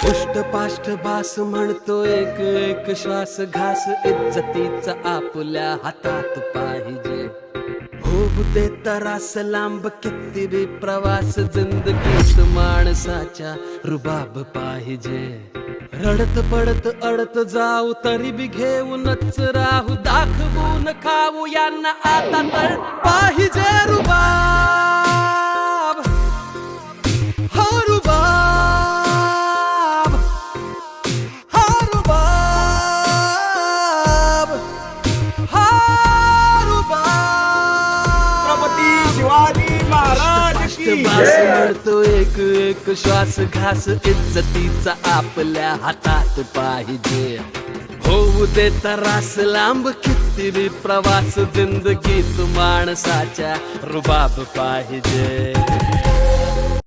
उष्टपाष्ट बास म्हणतो एक एक श्वास घास इज्जतीचा आपल्या हातात पाहिजे. होऊ दे तरास लांब किती बी प्रवास जिंदगीत माणसाच्या रुबाब पाहिजे. रडत पडत अडत जाऊ तरी बी घेऊनच राहू दाखवून खाऊ यांना आता तर पाहिजे रुबाब. हा रुबाब, हा रुबाब, हा रुबाब. छत्रपती शिवाजी महाराज की बास जय. म्हणतो एक एक श्वास घास इज्जतीचा आपल्या हातात पाहिजे. होऊ दे तरास लांब किती बी प्रवास जिंदगीत माणसाच्या रुबाब पाहिजे.